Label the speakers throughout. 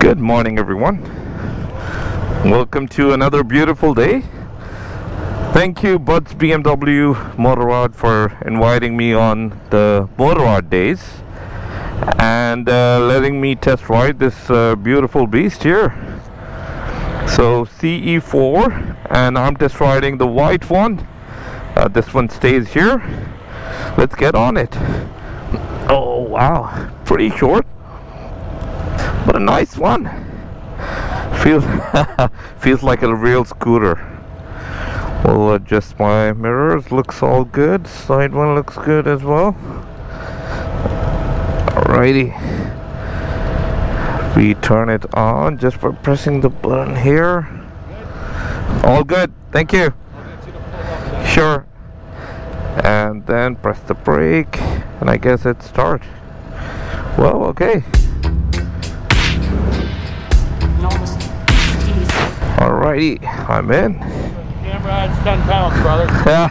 Speaker 1: Good morning, everyone. Welcome to another beautiful day. Thank you, Bud's BMW Motorrad, for inviting me on the Motorrad days and letting me test ride this beautiful beast here. So CE4, and I'm test riding the white one. This one stays here. Let's get on it. Oh wow, pretty short, but a nice one. Feels like a real scooter. We'll adjust my mirrors. Looks all good. Side one looks good as well. Alrighty. We turn it on just by pressing the button here. All good. Thank you. Sure. And then press the brake, and I guess it starts. Well, okay. Alrighty, I'm in.
Speaker 2: Camera adds 10 pounds, brother.
Speaker 1: Yeah.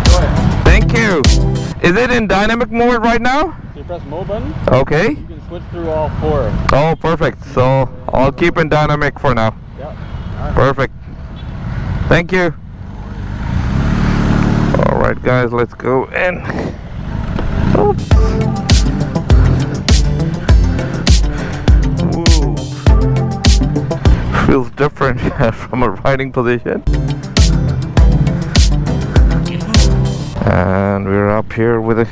Speaker 2: Go ahead.
Speaker 1: Thank you. Is it in dynamic mode right now?
Speaker 2: So you press mode button,
Speaker 1: Okay.
Speaker 2: you can switch through all four.
Speaker 1: Oh, perfect. So I'll keep in dynamic for now.
Speaker 2: Yep. All right.
Speaker 1: Perfect. Thank you. Alright guys, let's go in. Oops. Whoa. Feels different from a riding position. And we're up here with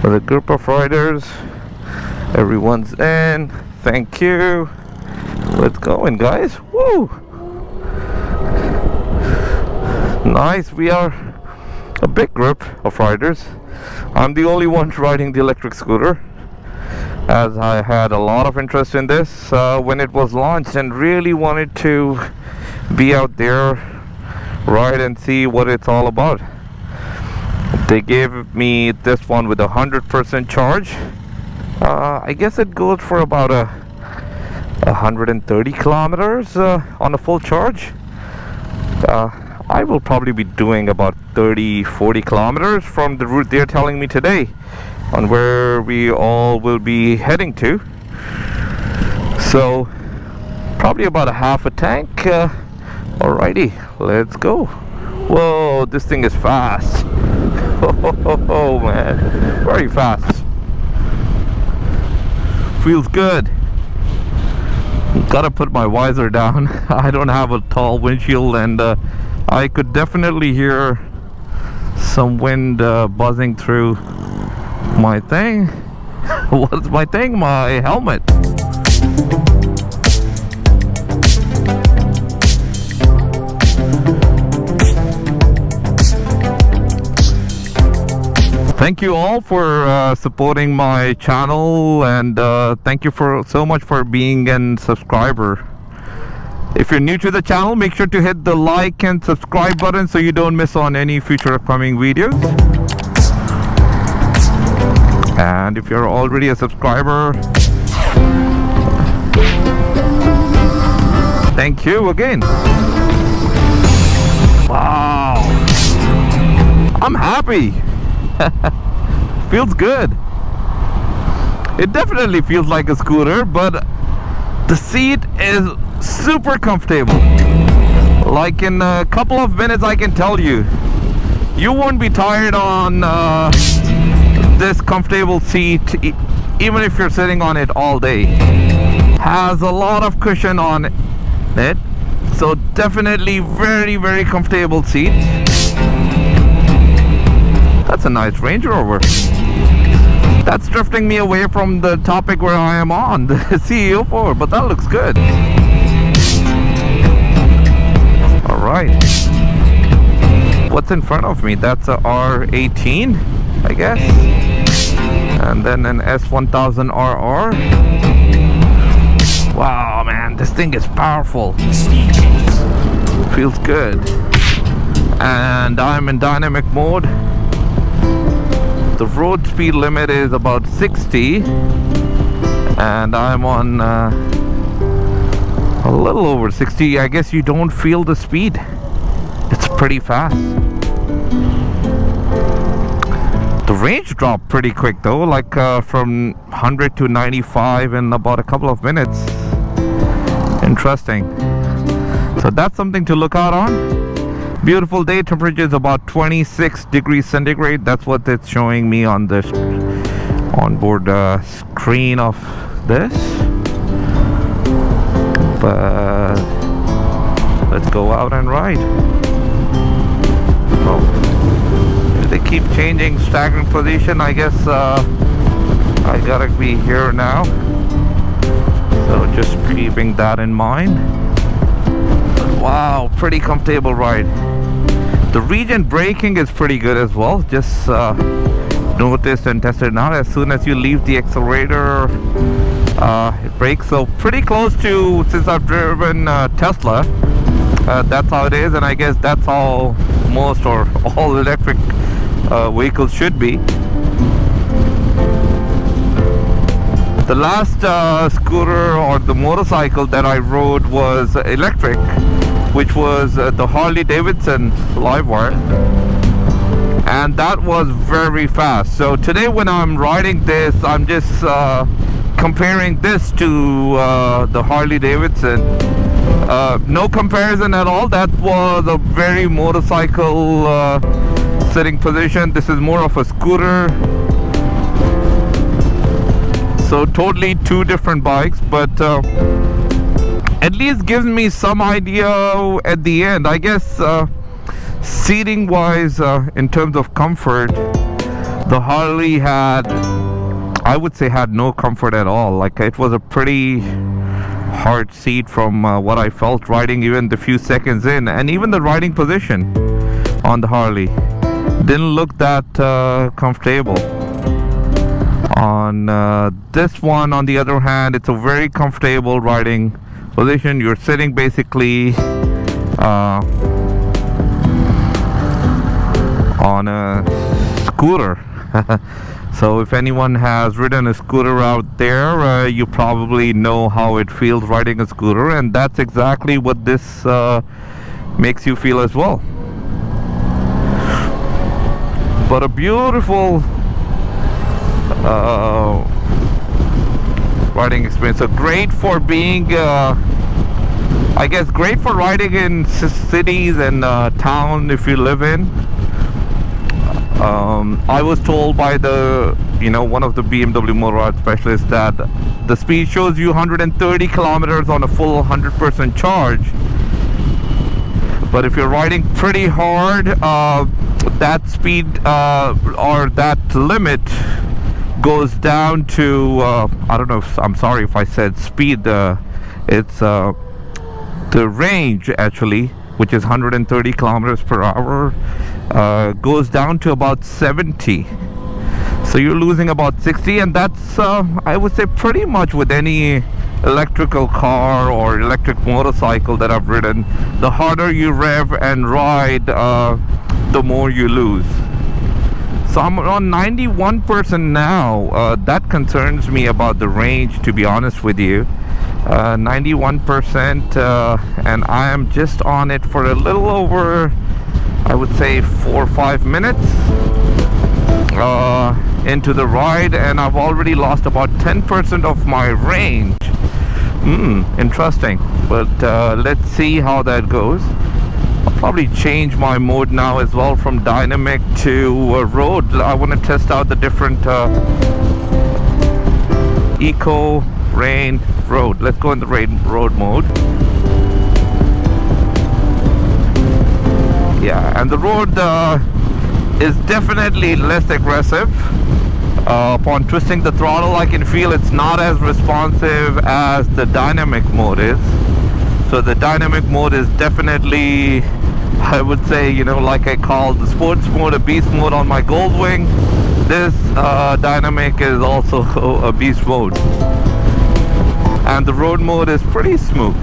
Speaker 1: a group of riders. Everyone's in. Thank you. Let's go in, guys. Woo! Nice. We are a big group of riders. I'm the only one riding the electric scooter, as I had a lot of interest in this when it was launched and really wanted to be out there, ride and see what it's all about. They gave me this one with 100% charge. I guess it goes for about 130 kilometers on a full charge. I will probably be doing about 30-40 kilometers from the route they're telling me today on where we all will be heading to. So probably about a half a tank. Alrighty, let's go. Whoa, this thing is fast. Oh man, very fast. Feels good. Gotta put my visor down. I don't have a tall windshield, and I could definitely hear some wind buzzing through my thing. What's my thing? My helmet. Thank you all for supporting my channel, and thank you so much for being a subscriber. If you're new to the channel, make sure to hit the like and subscribe button so you don't miss on any future upcoming videos. And if you're already a subscriber, thank you again. Wow, I'm happy. Feels good. It definitely feels like a scooter, but the seat is super comfortable. Like in a couple of minutes, I can tell you, you won't be tired on this comfortable seat, even if you're sitting on it all day. Has a lot of cushion on it, so definitely very comfortable seat. That's a nice Range Rover. That's drifting me away from the topic where I am on, the CE4, but that looks good. Alright. What's in front of me? That's a R18, I guess. And then an S1000RR. Wow, man, this thing is powerful. Feels good. And I'm in dynamic mode. The road speed limit is about 60, and I'm on a little over 60. I guess you don't feel the speed. It's pretty fast. range dropped pretty quick though, like from 100 to 95 in about a couple of minutes. Interesting. So that's something to look out on. Beautiful day, temperature is about 26 degrees centigrade. That's what it's showing me on this onboard screen of this. But let's go out and ride. Oh, they keep changing staggering position. I guess I gotta be here now. So just keeping that in mind. Wow, pretty comfortable ride. The region braking is pretty good as well. Just noticed and tested now. As soon as you leave the accelerator, it brakes. So pretty close to, since I've driven Tesla, that's how it is, and I guess that's how most or all electric vehicles should be. The last scooter or the motorcycle that I rode was electric, which was the Harley Davidson Livewire, and that was very fast. So today when I'm riding this, I'm just comparing this to the Harley Davidson. No comparison at all. That was a very motorcycle sitting position. This is more of a scooter. So totally two different bikes, but at least gives me some idea at the end. I guess seating wise, in terms of comfort, the Harley had, I would say, had no comfort at all. Like, it was a pretty hard seat from what I felt riding even the few seconds in, and even the riding position on the Harley didn't look that comfortable. On this one, on the other hand, it's a very comfortable riding position. You're sitting basically on a scooter. So if anyone has ridden a scooter out there, you probably know how it feels riding a scooter, and that's exactly what this makes you feel as well. But a beautiful riding experience. So great for being I guess great for riding in cities and town if you live in. I was told by the one of the BMW Motorrad specialists that the speed shows you 130 kilometers on a full 100% charge, but if you're riding pretty hard, that speed or that limit goes down to I don't know if, I'm sorry if I said speed, it's the range actually, which is 130 kilometers per hour, goes down to about 70. So you're losing about 60, and that's I would say pretty much with any electrical car or electric motorcycle that I've ridden. The harder you rev and ride, the more you lose. So I'm on 91% now. That concerns me about the range, to be honest with you. 91%, and I am just on it for a little over, I would say, 4 or 5 minutes into the ride, and I've already lost about 10% of my range. Interesting, but let's see how that goes. I'll probably change my mode now as well from dynamic to road. I want to test out the different eco, rain, road. Let's go in the road mode. Yeah, and the road is definitely less aggressive. Upon twisting the throttle, I can feel it's not as responsive as the dynamic mode is. So the dynamic mode is definitely, I would say, like I call the sports mode a beast mode on my Goldwing. This dynamic is also a beast mode. And the road mode is pretty smooth.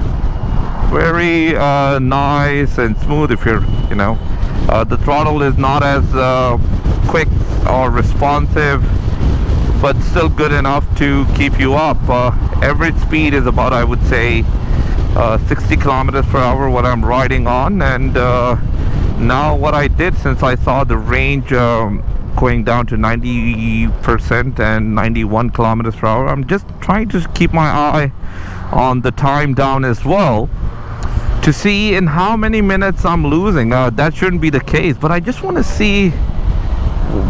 Speaker 1: Very nice and smooth. If you're, the throttle is not as quick or responsive, but still good enough to keep you up. Average speed is about, I would say, 60 kilometers per hour what I'm riding on. And now what I did, since I saw the range going down to 90% and 91 kilometers per hour. I'm just trying to keep my eye on the time down as well to see in how many minutes I'm losing. That shouldn't be the case, but I just want to see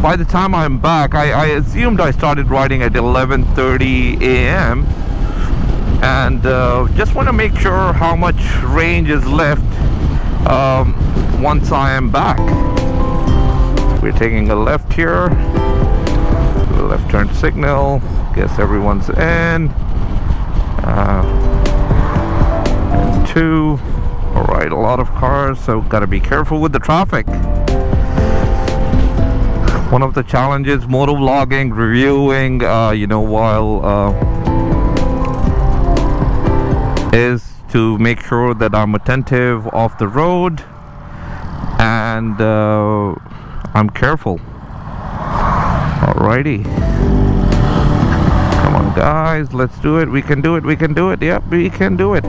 Speaker 1: by the time I'm back. I assumed I started riding at 11:30 a.m. and just want to make sure how much range is left once I am back. We're taking a left here, the left turn signal. Guess everyone's in. And 2. All right, a lot of cars, so gotta be careful with the traffic. One of the challenges motovlogging, reviewing, while is to make sure that I'm attentive off the road and I'm careful. Alrighty, come on guys, let's do it. We can do it. We can do it. Yep, we can do it.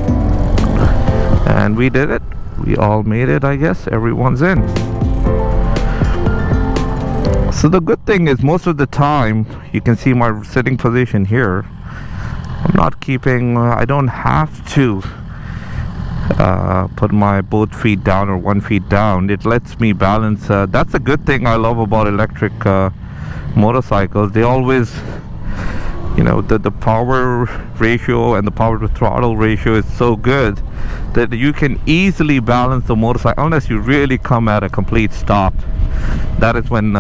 Speaker 1: And we did it. We all made it, I guess. Everyone's in. So the good thing is most of the time you can see my sitting position here. I'm not keeping, I don't have to put my both feet down or 1 feet down. It lets me balance. That's a good thing I love about electric motorcycles. They always, the power ratio and the power to throttle ratio is so good that you can easily balance the motorcycle unless you really come at a complete stop. That is when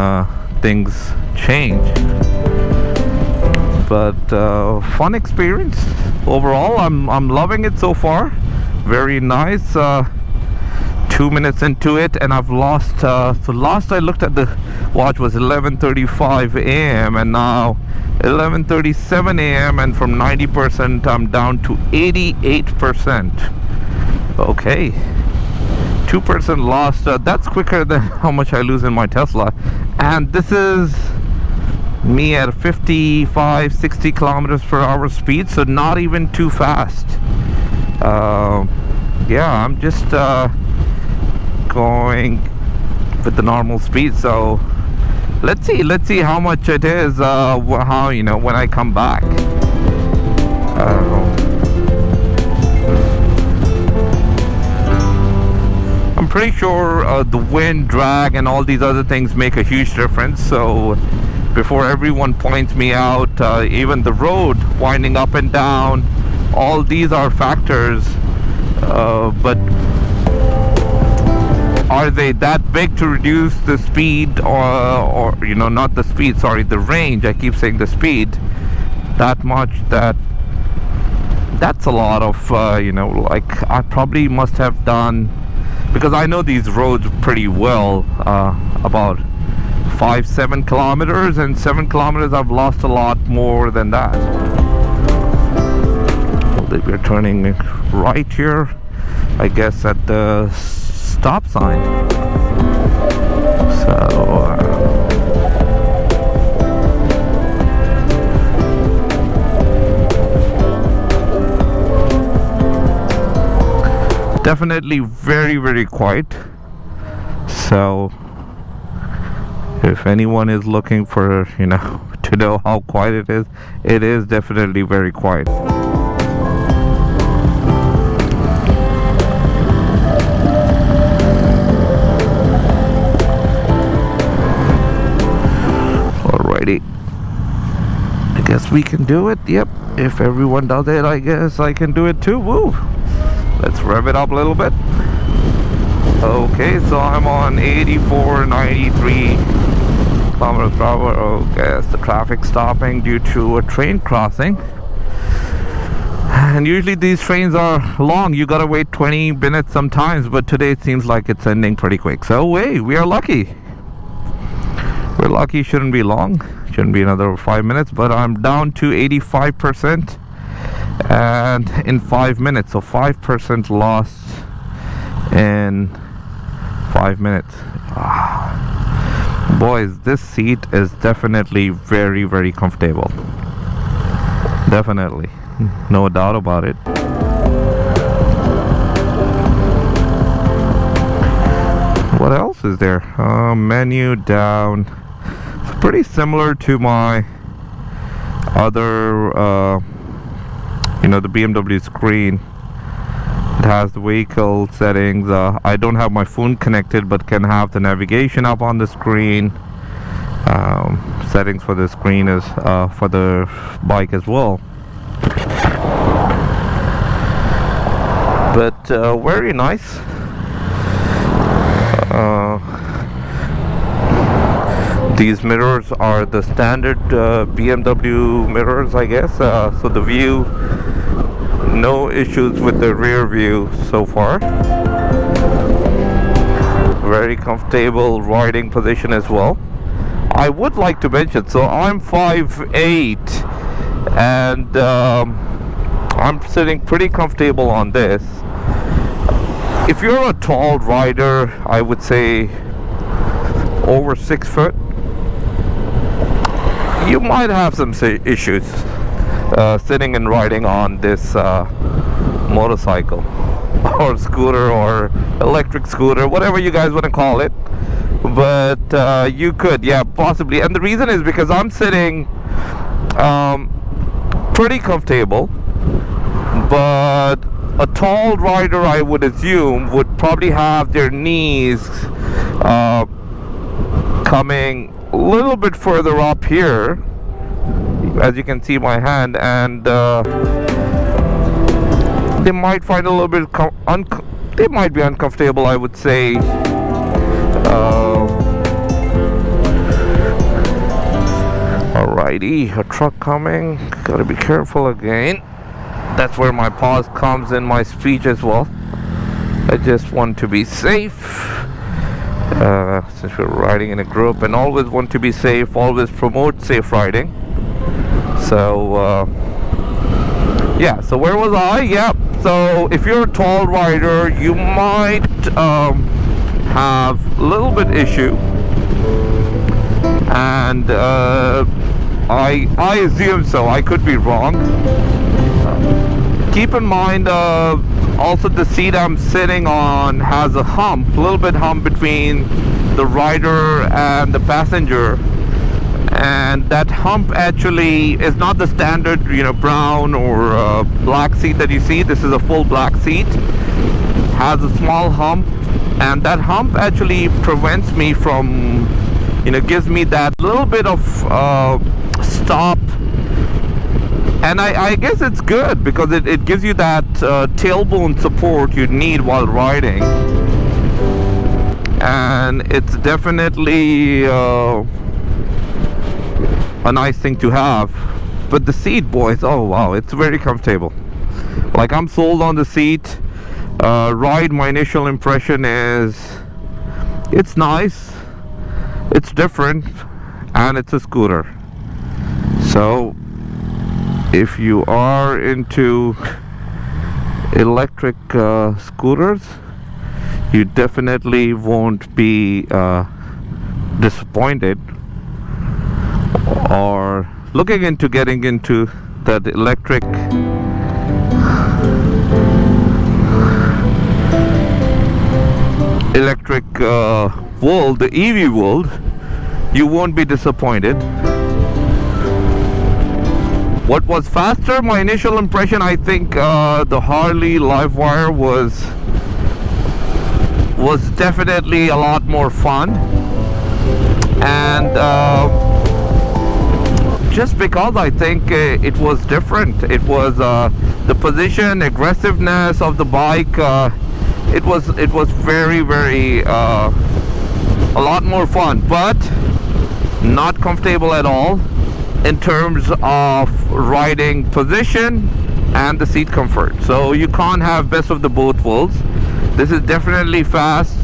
Speaker 1: things change. But fun experience overall. I'm loving it so far. Very nice. 2 minutes into it and I've lost so last I looked at the watch was 11:35 a.m. and now 11:37 a.m. and from 90% I'm down to 88%. Okay, 2% lost. That's quicker than how much I lose in my Tesla, and this is me at 55-60 kilometers per hour speed, so not even too fast. Yeah, I'm just going with the normal speed. So let's see how much it is, how when I come back. I'm pretty sure the wind, drag and all these other things make a huge difference. So before everyone points me out, even the road winding up and down, all these are factors, but are they that big to reduce the speed or not the speed, sorry, the range? I keep saying the speed that much. That's a lot of like I probably must have done, because I know these roads pretty well, about 5-7 kilometers, and 7 kilometers I've lost a lot more than that. We're turning right here, I guess, at the stop sign. So definitely very, very quiet. So if anyone is looking for to know how quiet it is definitely very quiet. I guess we can do it. Yep, if everyone does it, I guess I can do it too. Woo! Let's rev it up a little bit. Okay, so I'm on 84, 93 kilometers per hour. Okay, it's the traffic stopping due to a train crossing. And usually these trains are long. You gotta wait 20 minutes sometimes, but today it seems like it's ending pretty quick. So hey, we are lucky. We're lucky. Shouldn't be long. Shouldn't be another 5 minutes, but I'm down to 85% and in 5 minutes. So 5% lost in 5 minutes. Boys, this seat is definitely very, very comfortable. Definitely, no doubt about it. What else is there? Menu down. pretty similar to my other the BMW screen. It has the vehicle settings. I don't have my phone connected, but can have the navigation up on the screen. Settings for the screen is for the bike as well. But very nice. These mirrors are the standard BMW mirrors, I guess. So the view, no issues with the rear view so far. Very comfortable riding position as well. I would like to mention, so I'm 5'8", and I'm sitting pretty comfortable on this. If you're a tall rider, I would say over 6 foot, you might have some issues sitting and riding on this motorcycle or scooter or electric scooter, whatever you guys want to call it. But you could, yeah, possibly. And the reason is because I'm sitting pretty comfortable, but a tall rider, I would assume, would probably have their knees coming a little bit further up here, as you can see my hand, and they might find a little bit they might be uncomfortable, I would say. Alrighty, a truck coming, gotta be careful again. That's where my pause comes in my speech as well. I just want to be safe, since we're riding in a group, and always want to be safe, always promote safe riding. So yeah, so where was I? Yeah, so if you're a tall rider, you might have a little bit issue, and I assume so. I could be wrong. Keep in mind, also the seat I'm sitting on has a hump, a little bit hump between the rider and the passenger, and that hump actually is not the standard, brown or black seat that you see. This is a full black seat, has a small hump, and that hump actually prevents me from, gives me that little bit of stop. And I guess it's good because it gives you that tailbone support you need while riding. And it's definitely a nice thing to have. But the seat, boys, oh wow, it's very comfortable. Like, I'm sold on the seat. Ride, my initial impression is it's nice, it's different, and it's a scooter. So if you are into electric scooters, you definitely won't be disappointed, or looking into getting into that electric world, the EV world. You won't be disappointed. What was faster? My initial impression, I think the Harley Livewire was definitely a lot more fun, and just because I think it was different. It was the position, aggressiveness of the bike. It was very, very a lot more fun, but not comfortable at all in terms of riding position and the seat comfort. So you can't have best of the both worlds. This is definitely fast,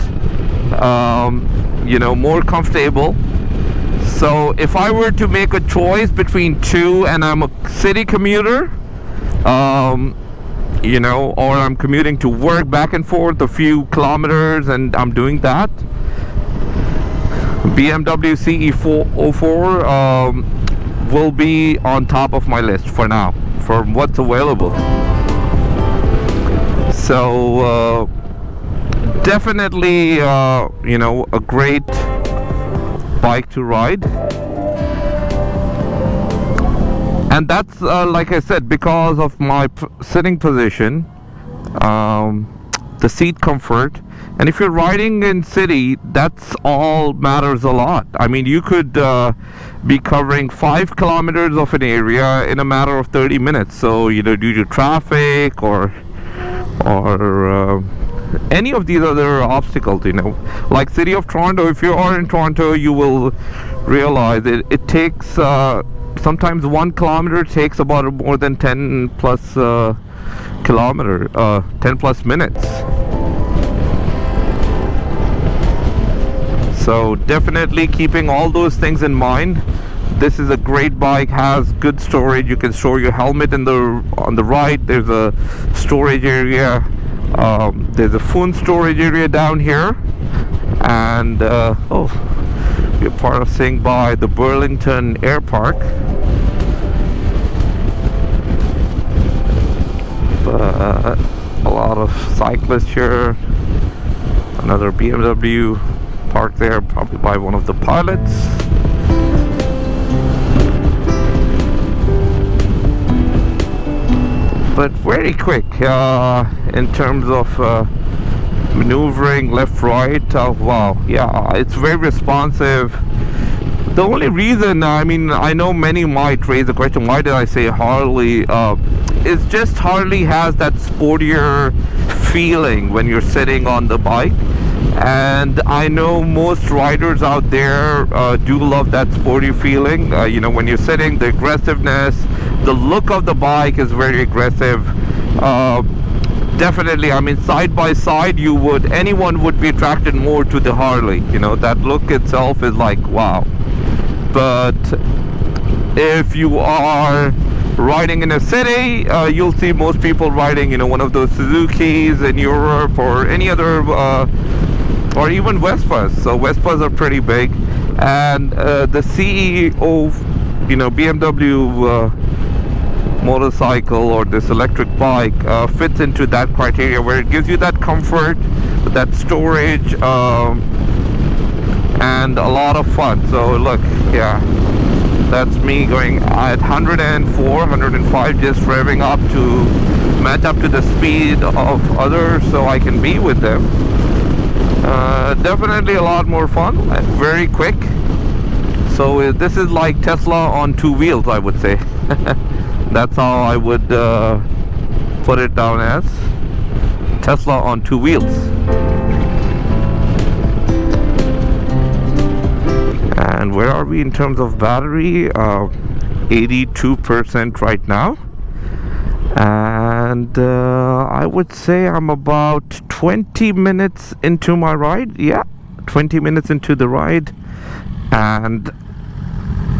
Speaker 1: more comfortable. So if I were to make a choice between two, and I'm a city commuter, or I'm commuting to work back and forth a few kilometers, and I'm doing that, BMW CE 404 will be on top of my list for now, for what's available. So definitely a great bike to ride. and that's like I said, because of my sitting position, the seat comfort. And if you're riding in city, that's all matters a lot. I mean, you could be covering 5 kilometers of an area in a matter of 30 minutes. So, you know, due to traffic or any of these other obstacles, you know, like city of Toronto, if you are in Toronto, you will realize it takes sometimes 1 kilometer takes about more than 10 plus 10 plus minutes. So definitely keeping all those things in mind. This is a great bike, has good storage. You can store your helmet on the right. There's a storage area. There's a phone storage area down here, and we're passing by the Burlington Air Park. But a lot of cyclists here. Another BMW parked there, probably by one of the pilots. But very quick in terms of maneuvering left, right. Wow, yeah, it's very responsive. The only reason, I mean, I know many might raise the question, why did I say Harley? It's just Harley has that sportier feeling when you're sitting on the bike, and I know most riders out there do love that sporty feeling. You know, when you're sitting, the aggressiveness, the look of the bike is very aggressive. Definitely, I mean, side by side, anyone would be attracted more to the Harley. You know, that look itself is like, wow. But if you are riding in a city, you'll see most people riding, you know, one of those Suzukis in Europe or any other, or even Vespas. So Vespas are pretty big, and the CEO, you know, BMW motorcycle or this electric bike fits into that criteria, where it gives you that comfort, that storage, and a lot of fun. So look, yeah, that's me going at 104, 105, just revving up to match up to the speed of others so I can be with them. Definitely a lot more fun and very quick. So this is like Tesla on 2 wheels, I would say. That's how I would put it down as Tesla on 2 wheels. And where are we in terms of battery? 82% right now. And I would say I'm about 20 minutes into my ride. Yeah, 20 minutes into the ride. And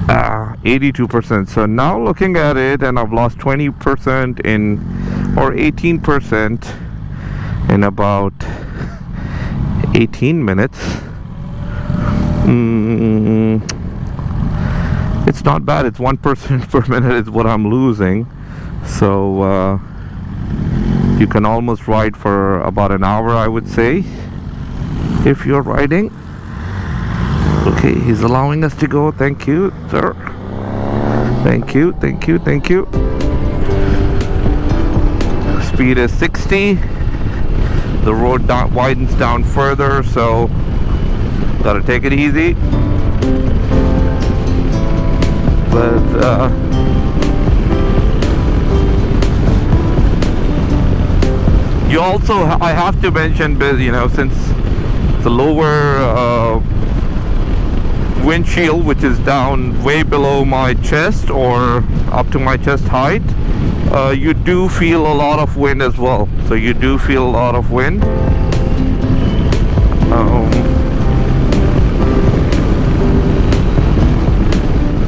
Speaker 1: 82%. So now looking at it, and I've lost 20% or 18% in about 18 minutes. It's not bad. It's 1% per minute is what I'm losing. So you can almost ride for about an hour, I would say, if you're riding. Okay, he's allowing us to go. Thank you, sir. Thank you, thank you, thank you. Speed is 60. The road widens down further, so gotta take it easy. But you also, I have to mention, you know, since the lower windshield, which is down way below my chest or up to my chest height, you do feel a lot of wind as well. So you do feel a lot of wind.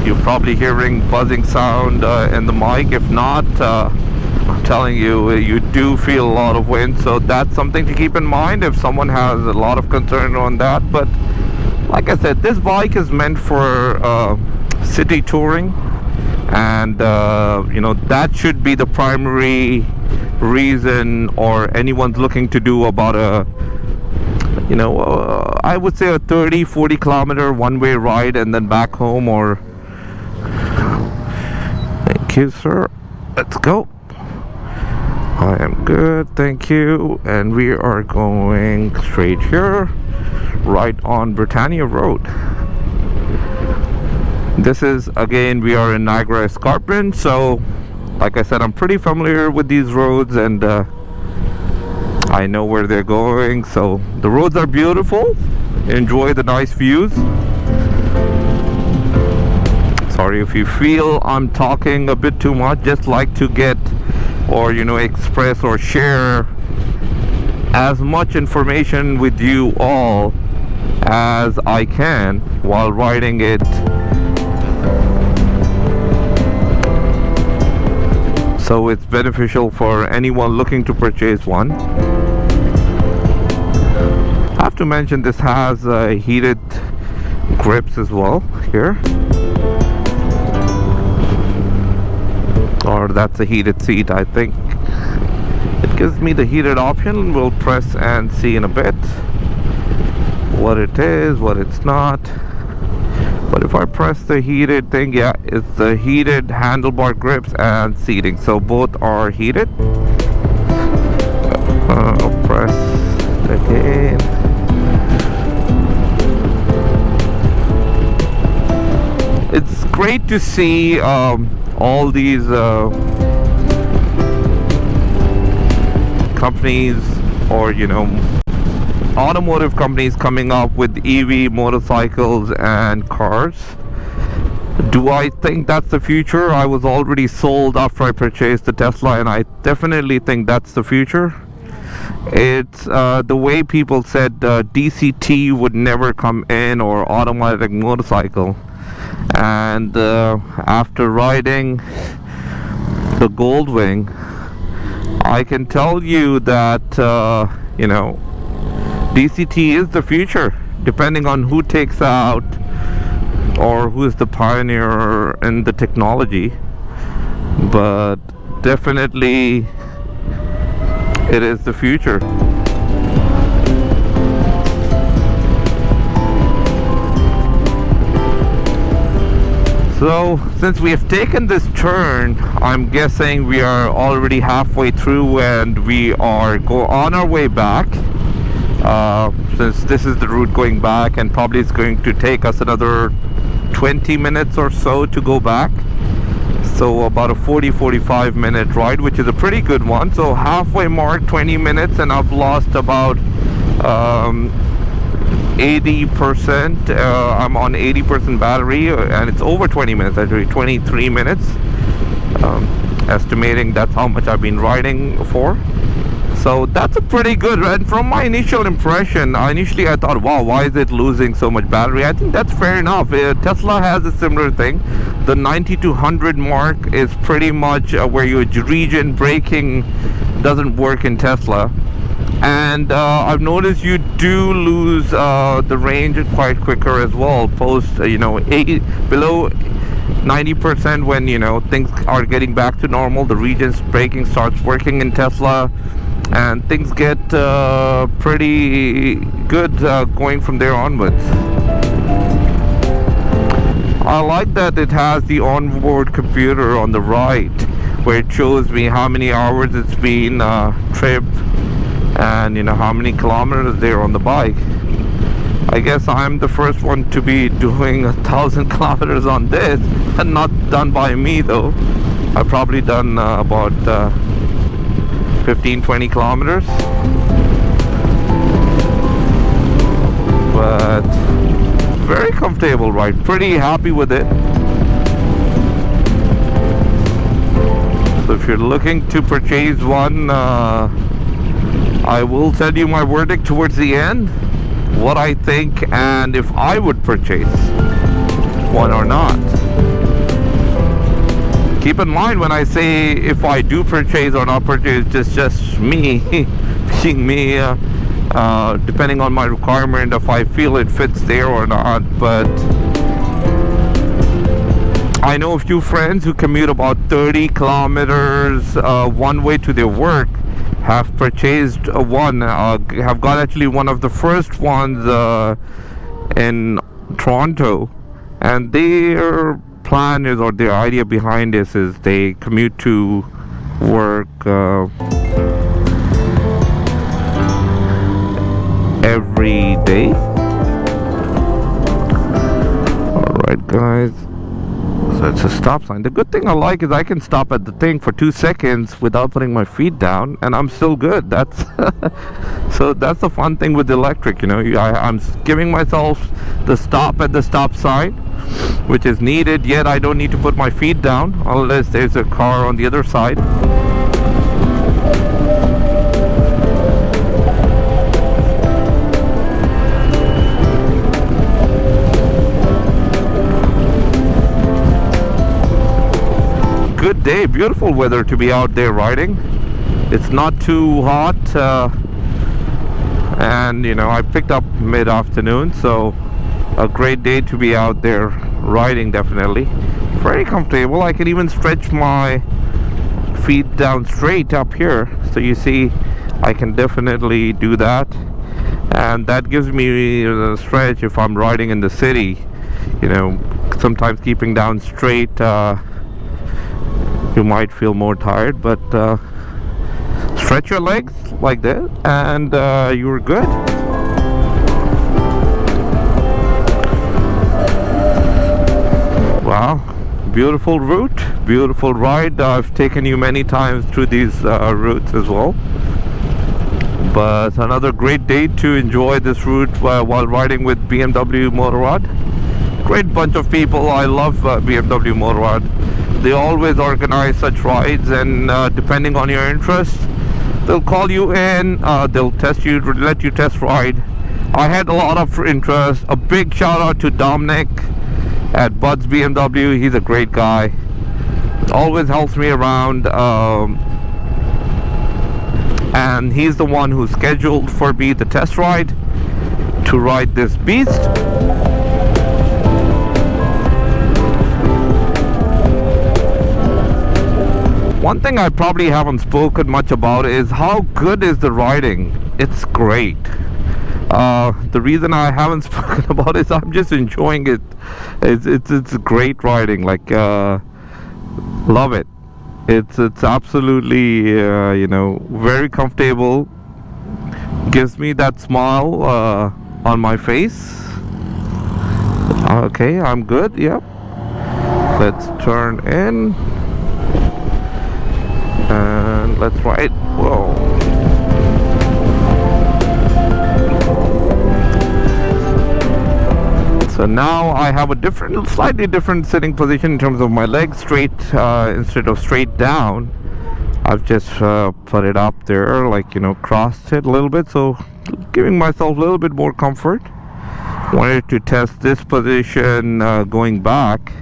Speaker 1: You're probably hearing buzzing sound in the mic. If not, I'm telling you, you do feel a lot of wind. So that's something to keep in mind if someone has a lot of concern on that. But like I said, this bike is meant for city touring, and you know, that should be the primary reason, or anyone's looking to do about a, you know, I would say a 30-40 kilometer one-way ride and then back home. Or thank Thank you, sir. Let's go. I am good, thank you. And we are going straight here, right on Britannia Road. This is, again, we are in Niagara Escarpment, so like I said, I'm pretty familiar with these roads, and I know where they're going. So the roads are beautiful. Enjoy the nice views. Sorry if you feel I'm talking a bit too much. Just like to get, or express or share as much information with you all as I can while riding it. So it's beneficial for anyone looking to purchase one. I have to mention this has heated grips as well here. Or that's a heated seat, I think. It gives me the heated option. We'll press and see in a bit what it is, what it's not. But if I press the heated thing, yeah, it's the heated handlebar grips and seating. So both are heated. I'll press again. It's great to see all these companies, or automotive companies, coming up with EV motorcycles and cars. Do I think that's the future? I was already sold after I purchased the Tesla, and I definitely think that's the future. It's the way people said DCT would never come in, or automatic motorcycle. And after riding the Goldwing, I can tell you that DCT is the future, depending on who takes out or who is the pioneer in the technology. But definitely it is the future. So since we have taken this turn, I'm guessing we are already halfway through, and we are on our way back. Since this is the route going back, and probably it's going to take us another 20 minutes or so to go back. So about a 40-45 minute ride, which is a pretty good one. So halfway mark, 20 minutes, and I've lost about 80%. I'm on 80% battery, and it's over 20 minutes, actually 23 minutes. Estimating that's how much I've been riding for. So that's a pretty good. And from my initial impression, initially I thought, wow, why is it losing so much battery? I think that's fair enough. Tesla has a similar thing. The 90 to 100 mark is pretty much where your region braking doesn't work in Tesla. And I've noticed you do lose the range quite quicker as well, post below 90%, when things are getting back to normal. The region's braking starts working in Tesla, and things get pretty good going from there onwards. I like that it has the onboard computer on the right, where it shows me how many hours it's been trip, and how many kilometers there on the bike. I guess I'm the first one to be doing 1,000 kilometers on this, and not done by me though. I've probably done about 15-20 kilometers, but very comfortable ride, pretty happy with it. So if you're looking to purchase one, I will tell you my verdict towards the end, what I think, and if I would purchase one or not. Keep in mind, when I say if I do purchase or not purchase, just me being me, depending on my requirement, if I feel it fits there or not. But I know a few friends who commute about 30 kilometers one way to their work, have purchased one, have got actually one of the first ones in Toronto, and their plan is, or the idea behind this is, they commute to work every day. Alright guys, so it's a stop sign. The good thing I like is I can stop at the thing for 2 seconds without putting my feet down, and I'm still good. That's so that's the fun thing with the electric, you know. I'm giving myself the stop at the stop sign, which is needed, yet I don't need to put my feet down unless there's a car on the other side. Good day, beautiful weather to be out there riding. It's not too hot, and you know, I picked up mid-afternoon, so a great day to be out there riding. Definitely very comfortable. I can even stretch my feet down straight up here, so you see I can definitely do that, and that gives me a stretch if I'm riding in the city. You know, sometimes keeping down straight, you might feel more tired, but stretch your legs like this and you're good. Wow, beautiful route, beautiful ride. I've taken you many times through these routes as well, but another great day to enjoy this route while riding with BMW Motorrad. Great bunch of people. I love BMW Motorrad. They always organize such rides, and depending on your interest, they'll call you in, they'll test you, let you test ride. I had a lot of interest. A big shout out to Dominic at Bud's BMW. He's a great guy, always helps me around, and he's the one who scheduled for me the test ride to ride this beast. One thing I probably haven't spoken much about is how good is the riding. It's great. The reason I haven't spoken about it is I'm just enjoying it. It's great riding. Like, love it. It's absolutely you know, very comfortable. Gives me that smile on my face. Okay, I'm good. Yep. Let's turn in. And let's ride. Whoa. So now I have a slightly different sitting position in terms of my legs straight instead of straight down. I've just put it up there, like, you know, crossed it a little bit, so giving myself a little bit more comfort. Wanted to test this position going back,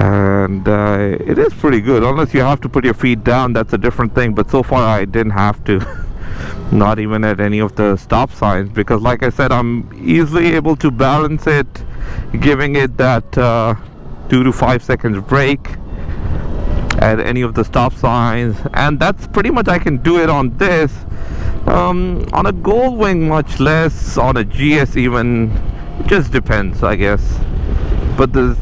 Speaker 1: and it is pretty good, unless you have to put your feet down. That's a different thing, but so far I didn't have to. Not even at any of the stop signs, because like I said, I'm easily able to balance it, giving it that 2 to 5 seconds break at any of the stop signs. And that's pretty much, I can do it on this, on a Gold Wing much less, on a GS even. It just depends, I guess. But this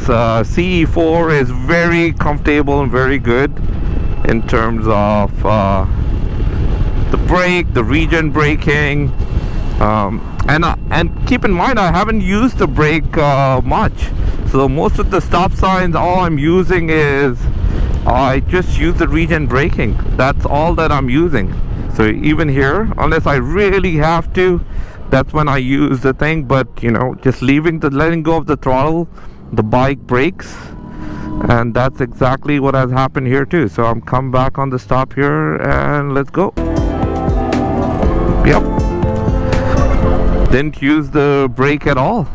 Speaker 1: CE4 is very comfortable and very good in terms of the brake, the regen braking, and keep in mind, I haven't used the brake much. So most of the stop signs, all I'm using is, I just use the regen braking. That's all that I'm using. So even here, unless I really have to, that's when I use the thing. But you know, just letting go of the throttle, the bike brakes, and that's exactly what has happened here too. So I'm come back on the stop here, and let's go. Yep, didn't use the brake at all.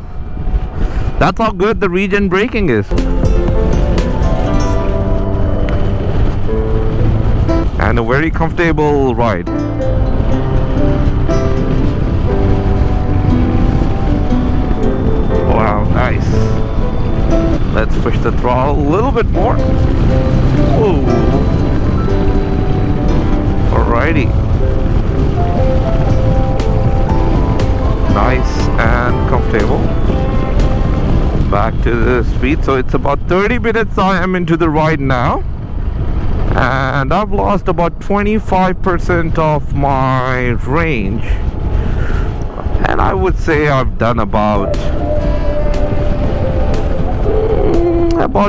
Speaker 1: That's how good the regen braking is. And a very comfortable ride. Wow, nice. Let's push the throttle a little bit more. Ooh. Alrighty. Nice and comfortable. back to the speed. So it's about 30 minutes I am into the ride now, and I've lost about 25% of my range, and I would say I've done about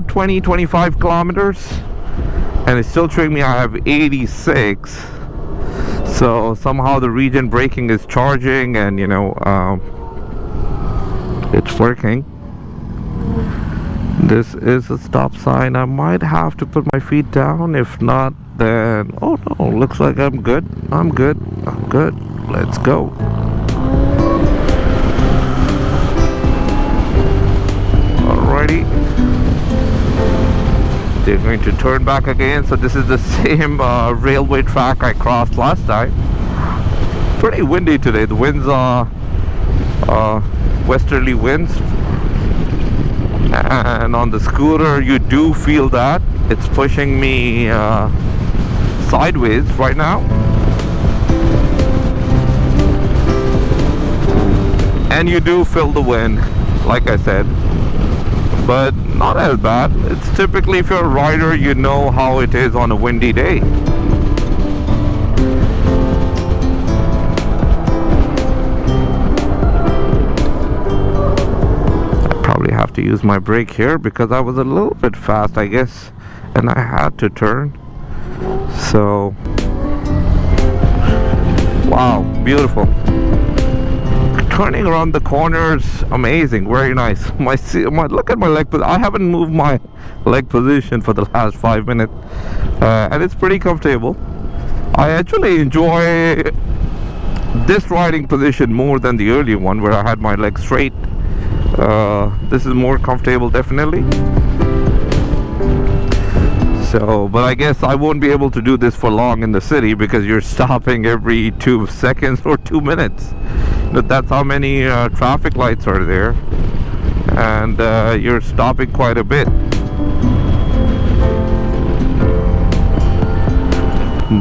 Speaker 1: 20-25 kilometers, and it's still showing me I have 86. So somehow the region braking is charging, and you know, it's working. This is a stop sign. I might have to put my feet down. If not, then oh no, looks like I'm good. I'm good. Let's go. Alrighty. They're going to turn back again. So this is the same railway track I crossed last time. Pretty windy today. The winds are westerly winds, and on the scooter you do feel that it's pushing me sideways right now, and you do feel the wind, like I said, but not as bad. It's typically, if you're a rider, you know how it is on a windy day. Have to use my brake here because I was a little bit fast, I guess, and I had to turn. So wow, beautiful. Turning around the corners, amazing, very nice. Look at my leg position. I haven't moved my leg position for the last 5 minutes, and it's pretty comfortable. I actually enjoy this riding position more than the earlier one where I had my legs straight. This is more comfortable, definitely. So, but I guess I won't be able to do this for long in the city because you're stopping every 2 seconds or 2 minutes. But that's how many traffic lights are there, and you're stopping quite a bit.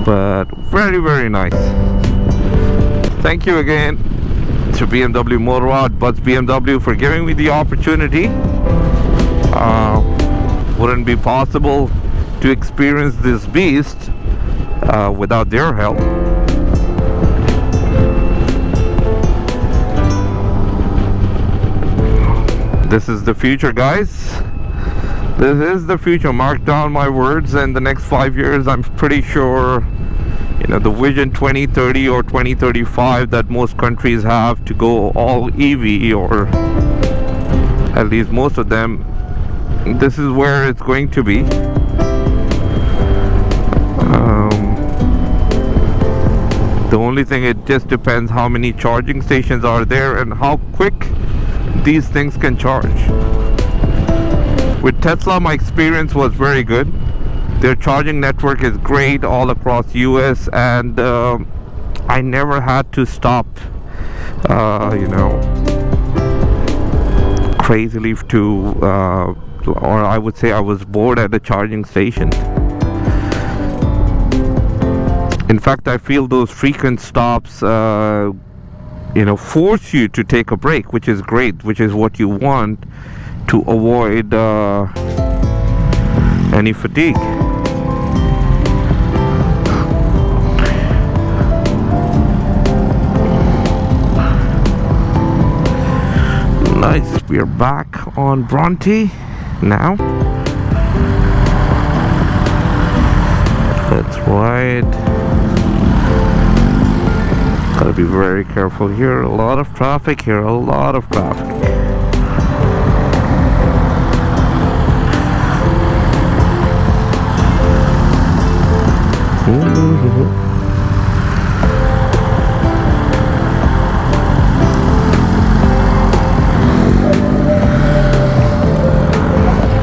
Speaker 1: But very, very nice. Thank you again to BMW Motorrad, Buzz BMW, for giving me the opportunity. Wouldn't be possible to experience this beast without their help. This is the future, guys. This is the future. Mark down my words, and the next 5 years, I'm pretty sure, you know, the vision 2030 or 2035 that most countries have to go all EV, or at least most of them, this is where it's going to be. The only thing, it just depends how many charging stations are there and how quick these things can charge. With Tesla, my experience was very good. Their charging network is great all across US, and I never had to stop, you know, crazily to, or I would say I was bored at the charging station. In fact, I feel those frequent stops, you know, force you to take a break, which is great, which is what you want to avoid any fatigue. Nice, we're back on Bronte now. Let's ride. Gotta be very careful here. A lot of traffic here, a lot of traffic.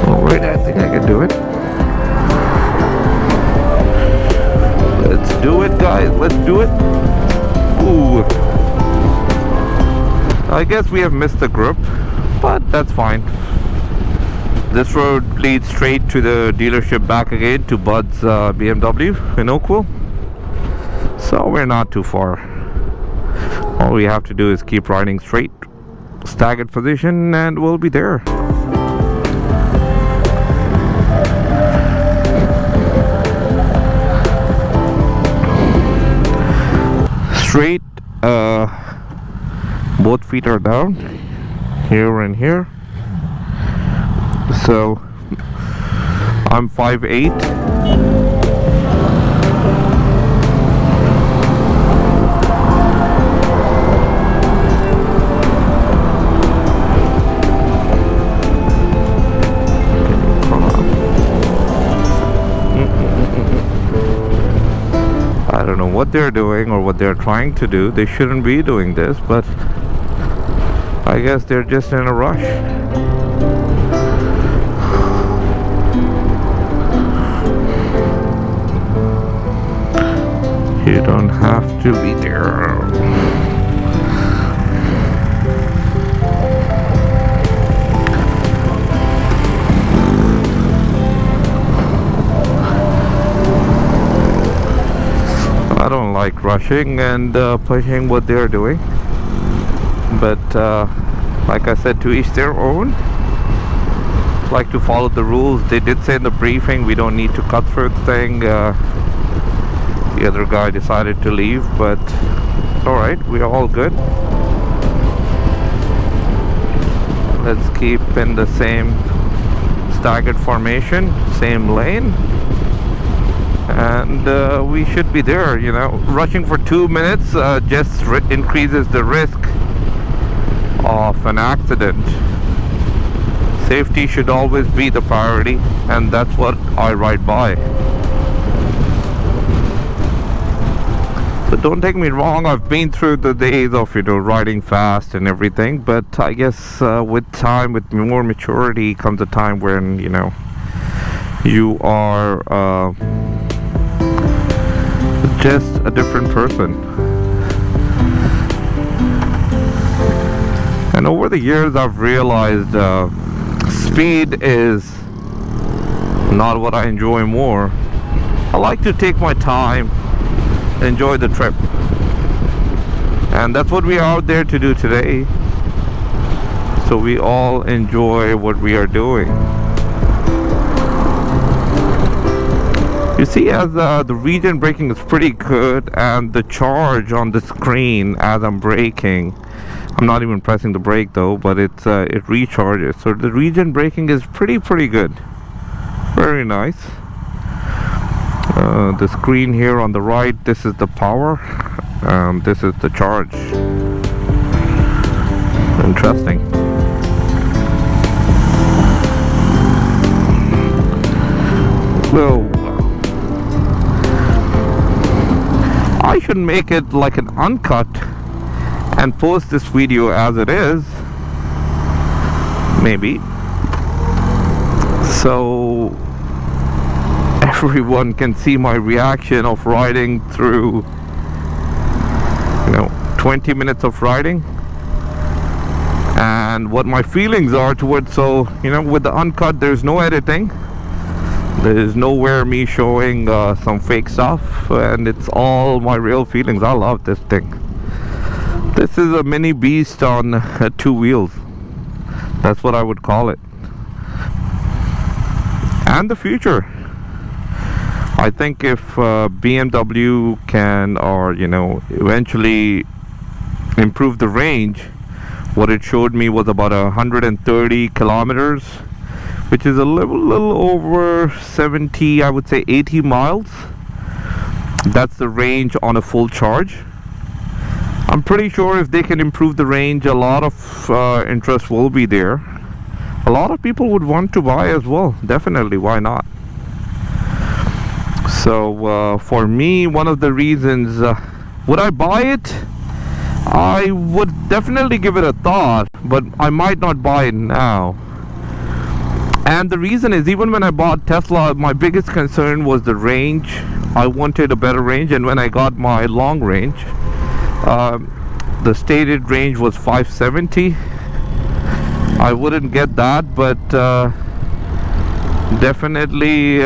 Speaker 1: Alright, I think I can do it. Let's do it, guys. Let's do it. Ooh. I guess we have missed the group, but that's fine. This road leads straight to the dealership back again to Bud's BMW in Oakville. So we're not too far. All we have to do is keep riding straight, staggered position, and we'll be there. straight. Both feet are down, here and here. So I'm 5'8". I don't know what they're doing or what they're trying to do. They shouldn't be doing this, but I guess they're just in a rush. You don't have to be there. I don't like rushing and pushing what they're doing, but like I said, to each their own. Like to follow the rules. They did say in the briefing we don't need to cut through the thing. The other guy decided to leave, but alright, we're all good. Let's keep in the same staggered formation, same lane, and we should be there. You know, rushing for 2 minutes just increases the risk of an accident. Safety should always be the priority, and that's what I ride by. But don't take me wrong, I've been through the days of, you know, riding fast and everything, but I guess with time, with more maturity, comes a time when, you know, you are just a different person. And over the years I've realized speed is not what I enjoy more. I like to take my time, enjoy the trip, and that's what we are out there to do today. So we all enjoy what we are doing. You see, as the region braking is pretty good, and the charge on the screen as I'm braking, I'm not even pressing the brake though, but it recharges. So the region braking is pretty good. Very nice. The screen here on the right, this is the power, this is the charge. Interesting. So I should make it like an uncut and post this video as it is, maybe, so everyone can see my reaction of riding through, you know, 20 minutes of riding, and what my feelings are towards. So, you know, with the uncut, there's no editing, there's nowhere me showing some fake stuff, and it's all my real feelings. I love this thing. This is a mini beast on 2 wheels. That's what I would call it. And the future. I think if BMW can, or, you know, eventually improve the range, what it showed me was about 130 kilometers, which is a little over 70, I would say 80 miles. That's the range on a full charge. I'm pretty sure if they can improve the range, a lot of interest will be there. A lot of people would want to buy as well. Definitely, why not? So for me, one of the reasons, would I buy it? I would definitely give it a thought, but I might not buy it now. And the reason is, even when I bought Tesla, my biggest concern was the range. I wanted a better range, and when I got my long range, the stated range was 570. I wouldn't get that, but definitely,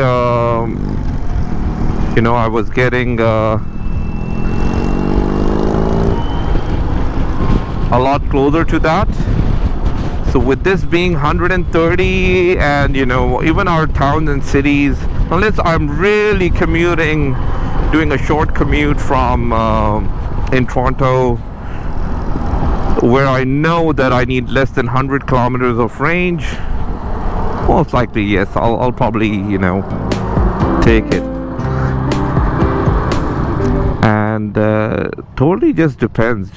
Speaker 1: you know, I was getting a lot closer to that. So with this being 130, and, you know, even our towns and cities, unless I'm really commuting, doing a short commute from in Toronto where I know that I need less than 100 kilometers of range, most likely yes, I'll probably, you know, take it. And totally just depends.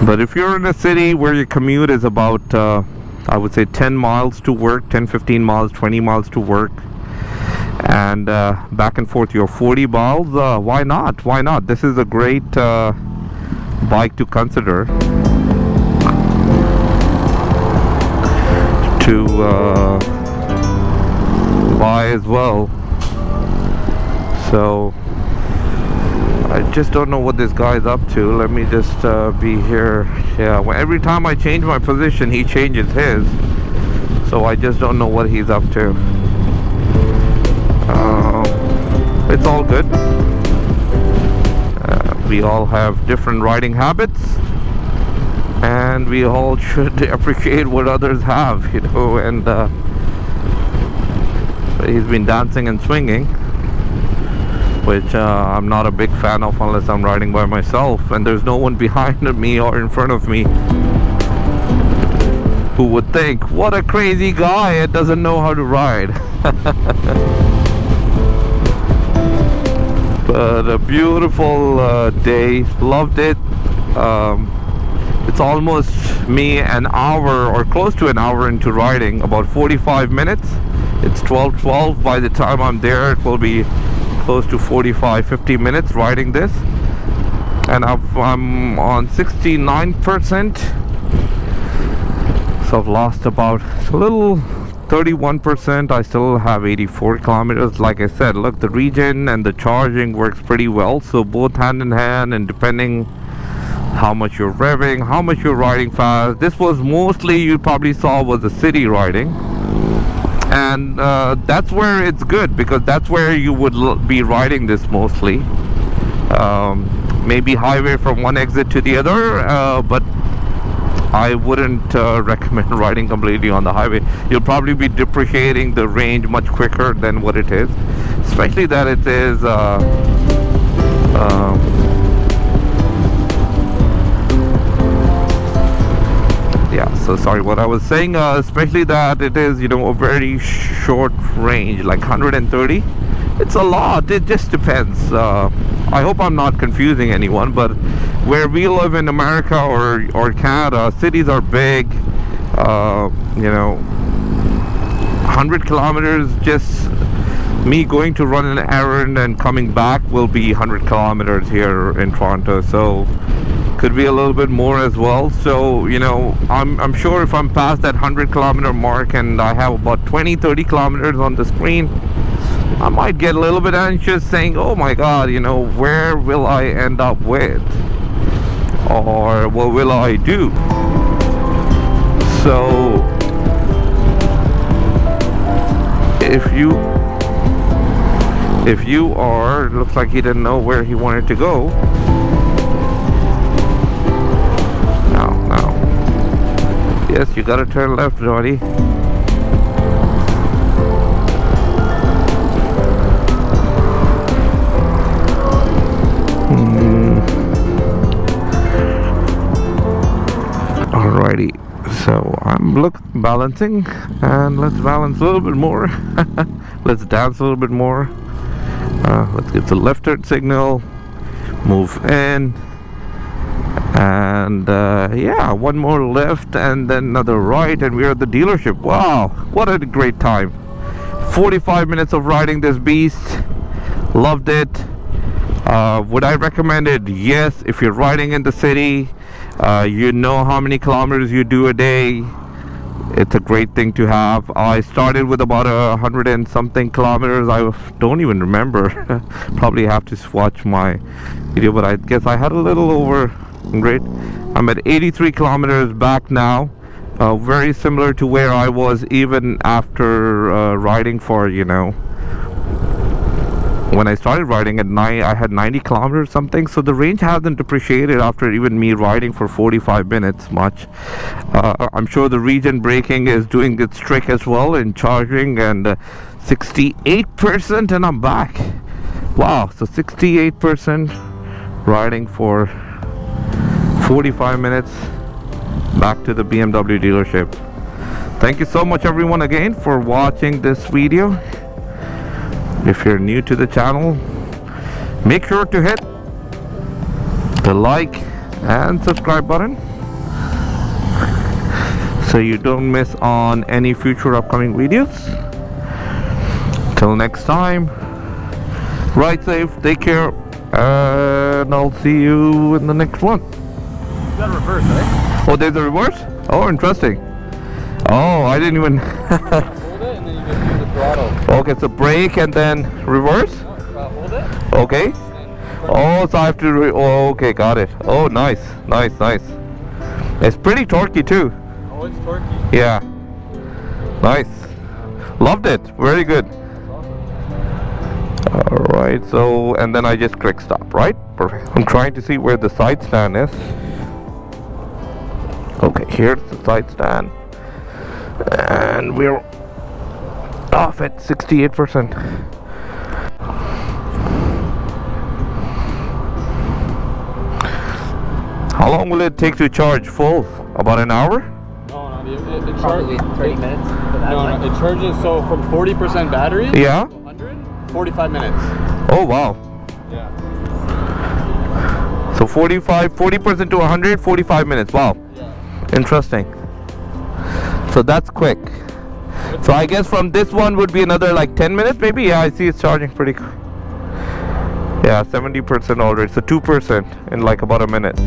Speaker 1: But if you're in a city where your commute is about I would say 10 miles to work, 10, 15 miles, 20 miles to work, and back and forth you're 40 miles, why not? This is a great bike to consider to buy as well. So I just don't know what this guy's up to. Let me just be here. Yeah, well, every time I change my position, he changes his. So I just don't know what he's up to. It's all good. We all have different riding habits, and we all should appreciate what others have, you know. And he's been dancing and swinging, which I'm not a big fan of unless I'm riding by myself and there's no one behind me or in front of me who would think, what a crazy guy, it doesn't know how to ride. But a beautiful day, loved it. It's almost me an hour or close to an hour into riding, about 45 minutes. It's 12:12. By the time I'm there, it will be close to 45-50 minutes riding this, and I'm on 69%, so I've lost about a little 31%. I still have 84 kilometers. Like I said, look, the regen and the charging works pretty well, so both hand in hand, and depending how much you're revving, how much you're riding fast. This was mostly, you probably saw, was the city riding. And that's where it's good, because that's where you would be riding this mostly. Maybe highway from one exit to the other, but I wouldn't recommend riding completely on the highway. You'll probably be depreciating the range much quicker than what it is, especially that it is yeah, so sorry, what I was saying, especially that it is, you know, a very short range, like 130. It's a lot. It just depends. I hope I'm not confusing anyone, but where we live in America or Canada, cities are big. You know, 100 kilometers, just me going to run an errand and coming back will be 100 kilometers here in Toronto. So could be a little bit more as well. So, you know, I'm sure if I'm past that 100 kilometer mark and I have about 20-30 kilometers on the screen, I might get a little bit anxious, saying, oh my god, you know, where will I end up with, or what will I do? So if you are, it looks like he didn't know where he wanted to go. Yes, you gotta turn left, Johnny. Alrighty, so I'm balancing, and let's balance a little bit more. Let's dance a little bit more. Let's give the left turn signal, move in, and yeah, one more left and then another right, and we're at the dealership. Wow, what a great time. 45 minutes of riding this beast. Loved it. Would I recommend it? Yes, if you're riding in the city, you know how many kilometers you do a day. It's a great thing to have. I started with about 100 and something kilometers. I don't even remember. Probably have to watch my video, but I guess I had a little over. Great. I'm at 83 kilometers back now. Very similar to where I was even after riding for, you know, when I started riding at 9, I had 90 kilometers something, so the range hasn't appreciated after even me riding for 45 minutes much. I'm sure the regen braking is doing its trick as well in charging, and 68%, and I'm back. Wow, so 68% riding for 45 minutes back to the BMW dealership. Thank you so much everyone again for watching this video. If you're new to the channel, make sure to hit the like and subscribe button so you don't miss on any future upcoming videos. Till next time, ride safe, take care, and I'll see you in the next one.
Speaker 2: You got reverse, right?
Speaker 1: Oh, there's a reverse? Oh, interesting. Oh, I didn't even
Speaker 2: Hold it and then you just use the throttle.
Speaker 1: Okay, so brake and then reverse?
Speaker 2: No, hold it.
Speaker 1: Okay. Oh, so I have to oh, okay, got it. Oh, nice. It's pretty torquey too.
Speaker 2: Oh, it's torquey.
Speaker 1: Yeah. Nice. Loved it. Very good. Alright, so and then I just click stop, right? Perfect. I'm trying to see where the side stand is. Okay, here's the side stand. And we're off at 68%. How long will it take to charge full? About an hour?
Speaker 2: No, not even. It
Speaker 3: Probably 30 minutes for that.
Speaker 2: No, it charges so from 40% battery
Speaker 1: Yeah.
Speaker 2: to 100, 45 minutes.
Speaker 1: Oh wow.
Speaker 2: Yeah.
Speaker 1: So 40% to 100, 45 minutes. Wow.
Speaker 2: Yeah.
Speaker 1: Interesting. So that's quick. So I guess from this one would be another like 10 minutes maybe. Yeah, I see it's charging pretty quick. Yeah, 70% already. So 2% in like about a minute.